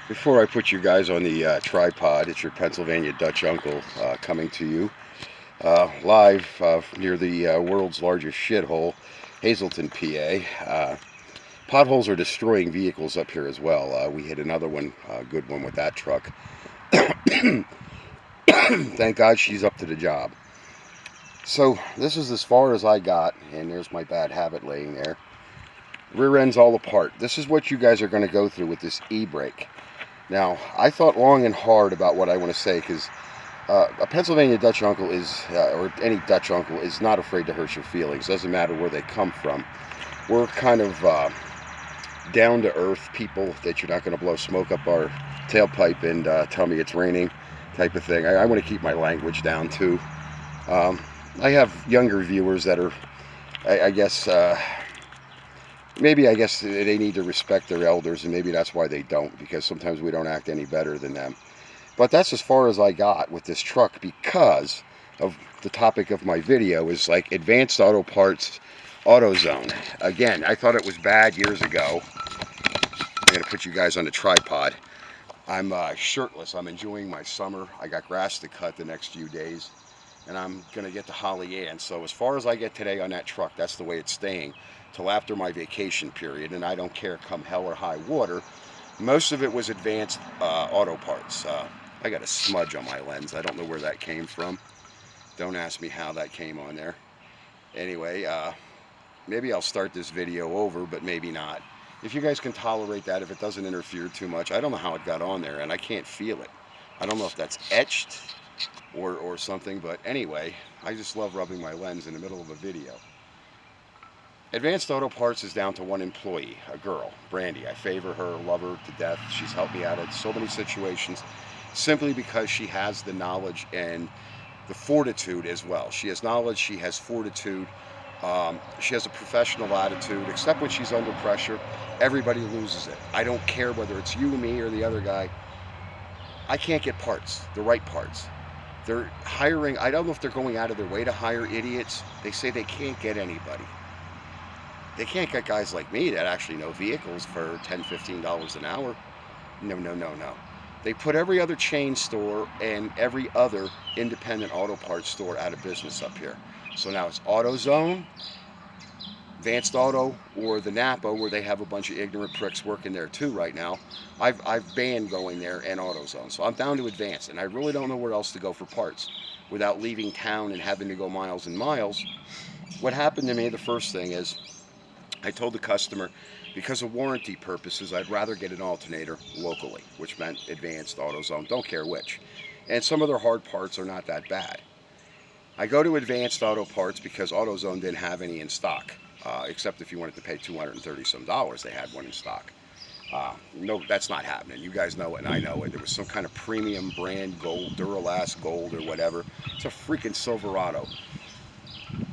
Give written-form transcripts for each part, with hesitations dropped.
Before I put you guys on the tripod, it's your Pennsylvania Dutch uncle coming to you live near the world's largest shithole, Hazleton, PA. Potholes are destroying vehicles up here as well. We hit another one, good one with that truck. Thank God she's up to the job. So this is as far as I got, and there's my bad habit laying there. Rear end's all apart. This is what you guys are going to go through with this e-brake. Now, I thought long and hard about what I want to say because a Pennsylvania Dutch uncle is, or any Dutch uncle, is not afraid to hurt your feelings. Doesn't matter where they come from. We're kind of down to earth people that you're not going to blow smoke up our tailpipe and tell me it's raining type of thing. I want to keep my language down too. Um, I have younger viewers that are, I guess, maybe I guess they need to respect their elders, and maybe that's why they don't, because sometimes we don't act any better than them. But that's as far as I got with this truck because of the topic of my video is like Advanced Auto Parts AutoZone. Again, I thought it was bad years ago. I'm going to put you guys on the tripod. I'm shirtless. I'm enjoying my summer. I got grass to cut the next few days, and I'm going to get to Holly Ann. So as far as I get today on that truck, that's the way it's staying till after my vacation period, and I don't care come hell or high water. Most of it was Advanced Auto Parts. I got a smudge on my lens. I don't know where that came from. Don't ask me how that came on there. Anyway, maybe I'll start this video over, but maybe not. If you guys can tolerate that, if it doesn't interfere too much. I don't know how it got on there, and I can't feel it. I don't know if that's etched or something, but anyway, I just love rubbing my lens in the middle of a video. Advanced Auto Parts is down to one employee, a girl, Brandy. I favor her, love her to death. She's helped me out in so many situations simply because she has the knowledge and the fortitude as well. She has knowledge, she has fortitude, she has a professional attitude, except when she's under pressure. Everybody loses it. I don't care whether it's you, me, or the other guy. I can't get parts, the right parts. They're hiring, I don't know if they're going out of their way to hire idiots. They say they can't get anybody. They can't get guys like me that actually know vehicles for $10, $15 an hour. No, no, no, no. They put every other chain store and every other independent auto parts store out of business up here. So now it's AutoZone, Advanced Auto, or the Napa, where they have a bunch of ignorant pricks working there too right now. I've banned going there and AutoZone. So I'm down to Advanced, and I really don't know where else to go for parts without leaving town and having to go miles and miles. What happened to me, the first thing is, I told the customer, because of warranty purposes, I'd rather get an alternator locally, which meant Advanced AutoZone, don't care which. And some of their hard parts are not that bad. I go to Advanced Auto Parts because AutoZone didn't have any in stock, except if you wanted to pay $230 some, they had one in stock. No, that's not happening. You guys know it, and I know it. There was some kind of premium brand gold, Duralast gold or whatever. It's a freaking Silverado.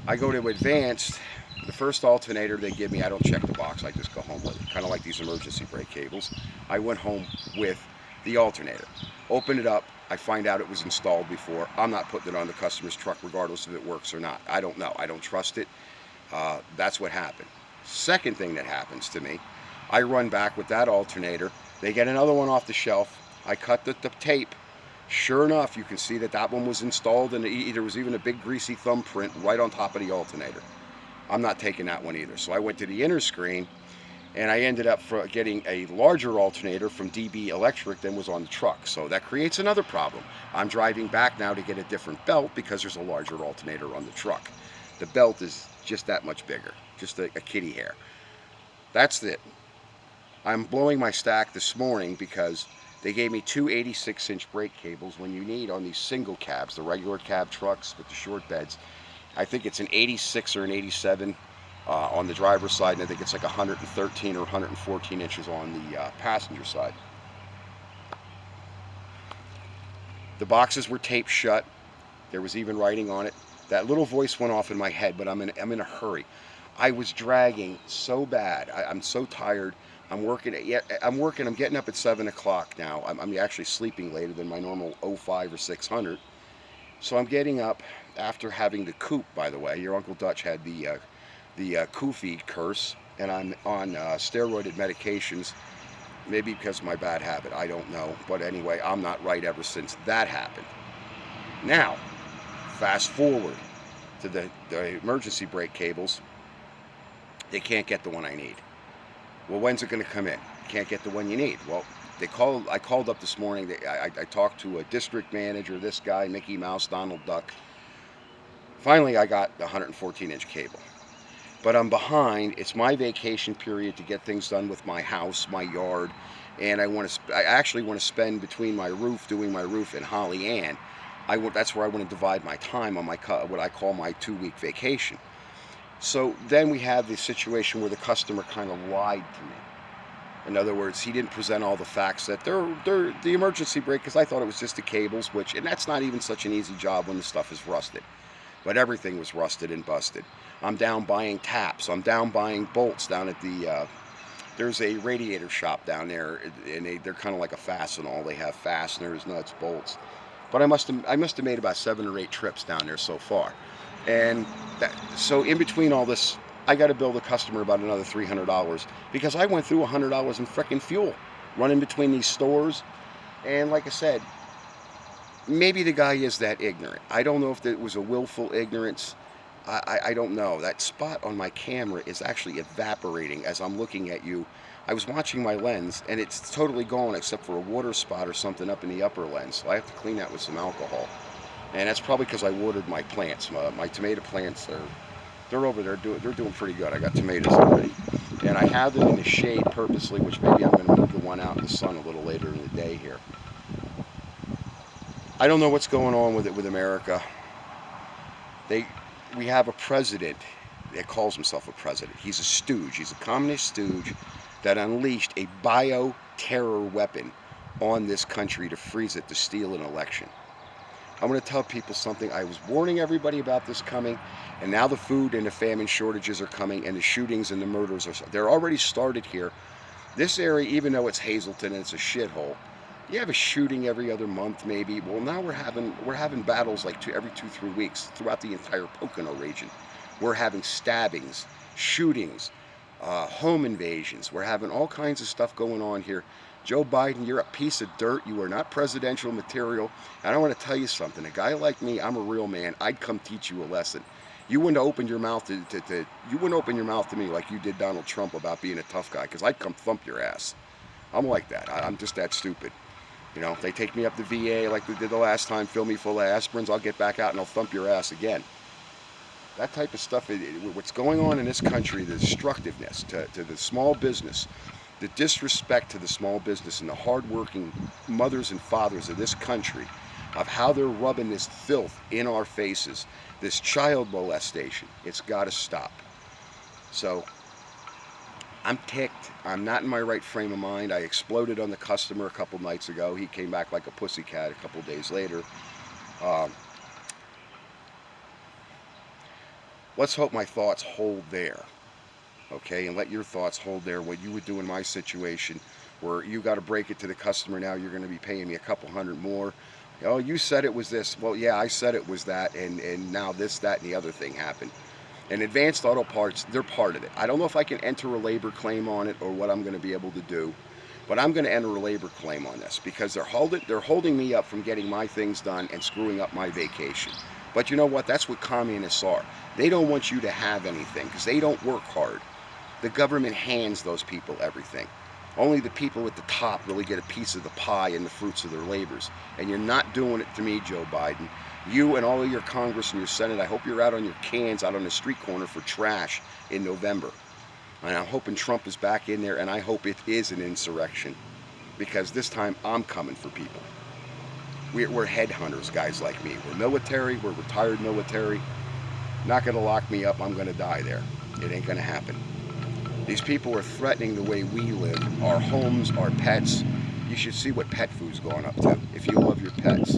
I go to Advanced. The first alternator they give me, I don't check the box. I just go home with it. Kind of like these emergency brake cables. I went home with the alternator. Open it up. I find out it was installed before. I'm not putting it on the customer's truck regardless if it works or not. I don't know. I don't trust it. That's what happened. Second thing that happens to me, I run back with that alternator. They get another one off the shelf. I cut the tape. Sure enough, you can see that that one was installed, and there was even a big greasy thumbprint right on top of the alternator. I'm not taking that one either. So I went to the inner screen, and I ended up getting a larger alternator from DB Electric than was on the truck. So that creates another problem. I'm driving back now to get a different belt because there's a larger alternator on the truck. The belt is just that much bigger, just a kitty hair. That's it. I'm blowing my stack this morning because they gave me two 86-inch brake cables when you need on these single cabs, the regular cab trucks with the short beds. I think it's an 86 or an 87 on the driver's side, and I think it's like 113 or 114 inches on the passenger side. The boxes were taped shut. There was even writing on it. That little voice went off in my head, but I'm in a hurry. I was dragging so bad. I'm so tired. I'm working. I'm getting up at 7 o'clock now. I'm actually sleeping later than my normal 05 or 600. So I'm getting up after having the coop. By the way, your Uncle Dutch had the Koofy curse, and I'm on steroided medications. Maybe because of my bad habit, I don't know. But anyway, I'm not right ever since that happened. Now, fast forward to the emergency brake cables. They can't get the one I need. Well, when's it going to come in? You can't get the one you need. Well, I called up this morning. I talked to a district manager, this guy, Mickey Mouse, Donald Duck. Finally, I got the 114-inch cable. But I'm behind. It's my vacation period to get things done with my house, my yard, and I actually want to spend between my roof, doing my roof, and Holly Ann. That's where I want to divide my time on what I call my 2-week vacation. So then we have the situation where the customer kind of lied to me. In other words, he didn't present all the facts that they're the emergency brake, because I thought it was just the cables, and that's not even such an easy job when the stuff is rusted. But everything was rusted and busted. I'm down buying taps. I'm down buying bolts down at there's a radiator shop down there, and they're kind of like a Fastenal. They have fasteners, nuts, bolts. But I must have made about 7 or 8 trips down there so far. And so in between all this, I got to bill the customer about another $300 because I went through $100 in frickin' fuel running between these stores. And like I said, maybe the guy is that ignorant. I don't know if it was a willful ignorance. I don't know. That spot on my camera is actually evaporating as I'm looking at you. I was watching my lens, and it's totally gone except for a water spot or something up in the upper lens. So I have to clean that with some alcohol. And that's probably because I watered my plants. My tomato plants, they're over there. They're doing pretty good. I got tomatoes already. And I have them in the shade purposely, which maybe I'm going to move the one out in the sun a little later in the day here. I don't know what's going on with America. We have a president that calls himself a president. He's a stooge. He's a communist stooge that unleashed a bio-terror weapon on this country to freeze it, to steal an election. I'm going to tell people something. I was warning everybody about this coming, and now the food and the famine shortages are coming, and the shootings and the murders they're already started here. This area, even though it's Hazleton and it's a shithole, you have a shooting every other month, maybe. Well, now we're having battles like every 2-3 weeks throughout the entire Pocono region. We're having stabbings, shootings, home invasions. We're having all kinds of stuff going on here. Joe Biden, you're a piece of dirt. You are not presidential material. And I want to tell you something. A guy like me, I'm a real man. I'd come teach you a lesson. You wouldn't open your mouth you wouldn't open your mouth to me like you did Donald Trump about being a tough guy, because I'd come thump your ass. I'm like that. I'm just that stupid. You know, if they take me up to VA like they did the last time, fill me full of aspirins, I'll get back out and I'll thump your ass again. That type of stuff, what's going on in this country, the destructiveness to the small business, the disrespect to the small business and the hardworking mothers and fathers of this country, of how they're rubbing this filth in our faces, this child molestation, it's got to stop. So I'm ticked. I'm not in my right frame of mind. I exploded on the customer a couple nights ago. He came back like a pussycat a couple days later. Let's hope my thoughts hold there, okay? And let your thoughts hold there. What you would do in my situation, where you got to break it to the customer. Now you're going to be paying me a couple hundred more. Oh, you said it was this. Well, yeah, I said it was that, and now this, that, and the other thing happened. And Advanced Auto Parts, they're part of it. I don't know if I can enter a labor claim on it or what I'm going to be able to do, but I'm going to enter a labor claim on this because they're holding me up from getting my things done and screwing up my vacation. But you know what? That's what communists are. They don't want you to have anything because they don't work hard. The government hands those people everything. Only the people at the top really get a piece of the pie and the fruits of their labors. And you're not doing it to me, Joe Biden. You and all of your Congress and your Senate, I hope you're out on your cans, out on the street corner for trash in November. And I'm hoping Trump is back in there, and I hope it is an insurrection. Because this time, I'm coming for people. We're headhunters, guys like me. We're military, we're retired military. Not going to lock me up, I'm going to die there. It ain't going to happen. These people are threatening the way we live, our homes, our pets. You should see what pet food's going up to if you love your pets.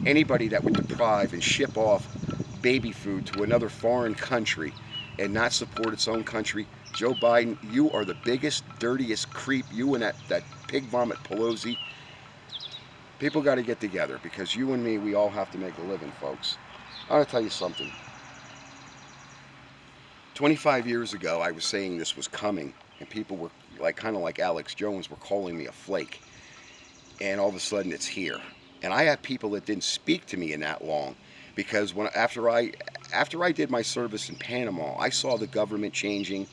Anybody that would deprive and ship off baby food to another foreign country and not support its own country, Joe Biden, you are the biggest, dirtiest creep. You and that pig vomit Pelosi. People got to get together because you and me, we all have to make a living, folks. I want to tell you something. 25 years ago, I was saying this was coming, and people were, like kind of like Alex Jones, were calling me a flake, and all of a sudden it's here. And I have people that didn't speak to me in that long, because after I did my service in Panama, I saw the government changing.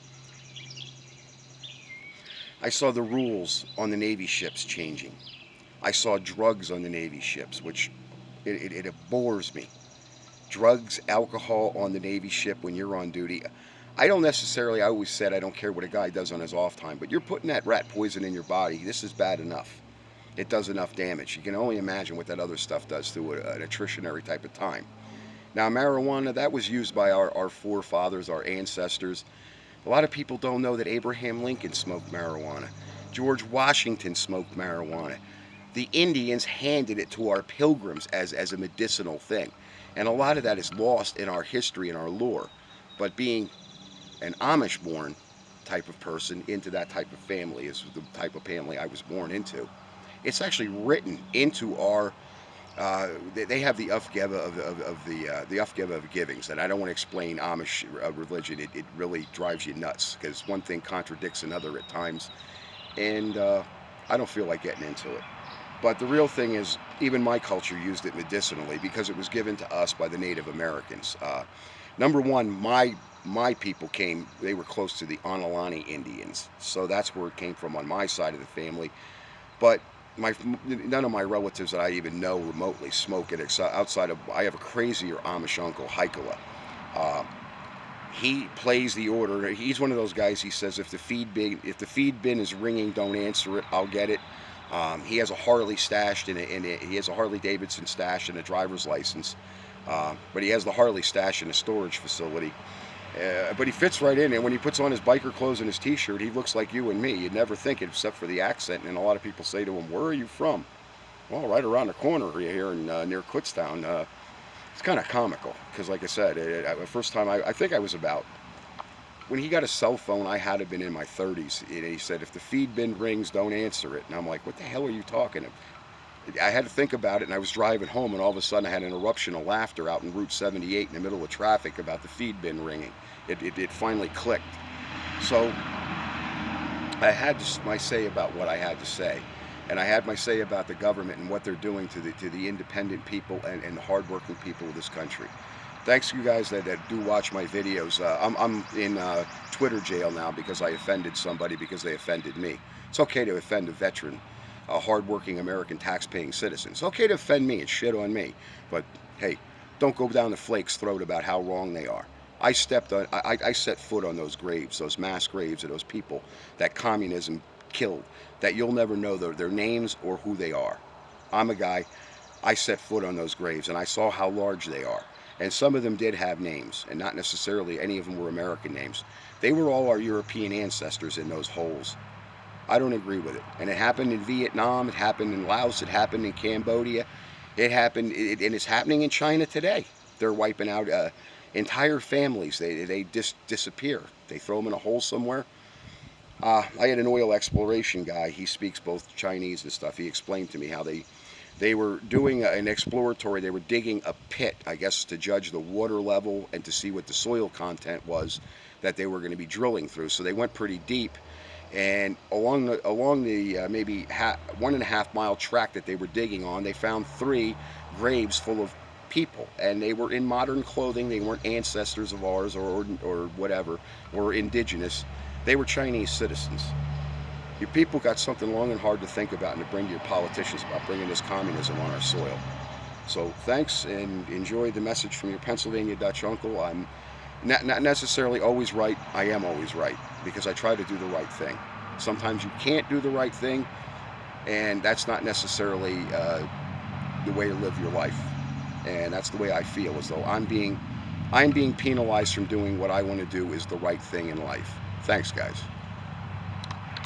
I saw the rules on the Navy ships changing. I saw drugs on the Navy ships, which it bores me. Drugs, alcohol on the Navy ship when you're on duty. I don't necessarily, I always said I don't care what a guy does on his off time, but you're putting that rat poison in your body. This is bad enough. It does enough damage. You can only imagine what that other stuff does to an attritionary type of time. Now, marijuana, that was used by our forefathers, our ancestors. A lot of people don't know that Abraham Lincoln smoked marijuana. George Washington smoked marijuana. The Indians handed it to our pilgrims as a medicinal thing. And a lot of that is lost in our history and our lore. But being an Amish-born type of person into that type of family is the type of family I was born into. It's actually written into our. They have the Ufgeva of the Ufgeva of givings, and I don't want to explain Amish religion. It really drives you nuts because one thing contradicts another at times, and I don't feel like getting into it. But the real thing is, even my culture used it medicinally because it was given to us by the Native Americans. Number one, my people came. They were close to the Onalani Indians, so that's where it came from on my side of the family. But none of my relatives that I even know remotely smoke it, outside of, I have a crazier Amish uncle, Heikola. He plays the order. He's one of those guys. He says if the feed bin is ringing, don't answer it. I'll get it. He has a Harley stashed he has a Harley Davidson stashed and a driver's license, but he has the Harley stashed in a storage facility. But he fits right in, and when he puts on his biker clothes and his t-shirt, he looks like you and me. You'd never think it, except for the accent. And a lot of people say to him, "Where are you from?" Well, right around the corner here in near Kutztown. It's kind of comical because, like I said, the first time I think I was about, when he got a cell phone, I had to have been in my 30s. He said, "If the feed bin rings, don't answer it." And I'm like, "What the hell are you talking about?" I had to think about it, and I was driving home, and all of a sudden I had an eruption of laughter out in Route 78 in the middle of traffic about the feed bin ringing. It finally clicked. So I had my say about what I had to say, and I had my say about the government and what they're doing to the independent people and the hardworking people of this country. Thanks to you guys that do watch my videos. I'm in Twitter jail now because I offended somebody because they offended me. It's okay to offend a veteran, a hardworking American tax-paying citizen. It's okay to offend me and shit on me, but hey, don't go down the flake's throat about how wrong they are. I set foot on those graves, those mass graves of those people that communism killed, that you'll never know their names or who they are. I'm a guy, I set foot on those graves, and I saw how large they are. And some of them did have names, and not necessarily any of them were American names. They were all our European ancestors in those holes. I don't agree with it. And it happened in Vietnam, it happened in Laos, it happened in Cambodia, it happened, and it's happening in China today. They're wiping out entire families. They disappear. They throw them in a hole somewhere. I had an oil exploration guy. He speaks both Chinese and stuff. He explained to me how they were doing an exploratory. They were digging a pit, I guess, to judge the water level and to see what the soil content was that they were going to be drilling through. So they went pretty deep. And along the maybe 1.5 mile track that they were digging on, they found 3 graves full of people, and they were in modern clothing. They weren't ancestors of ours or whatever, or indigenous. They were Chinese citizens. Your people got something long and hard to think about and to bring to your politicians about bringing this communism on our soil. So thanks, and enjoy the message from your Pennsylvania Dutch uncle. I'm not necessarily always right. I am always right because I try to do the right thing. Sometimes you can't do the right thing, and that's not necessarily the way to live your life. And that's the way I feel, as though I'm being penalized from doing what I want to do is the right thing in life. Thanks, guys.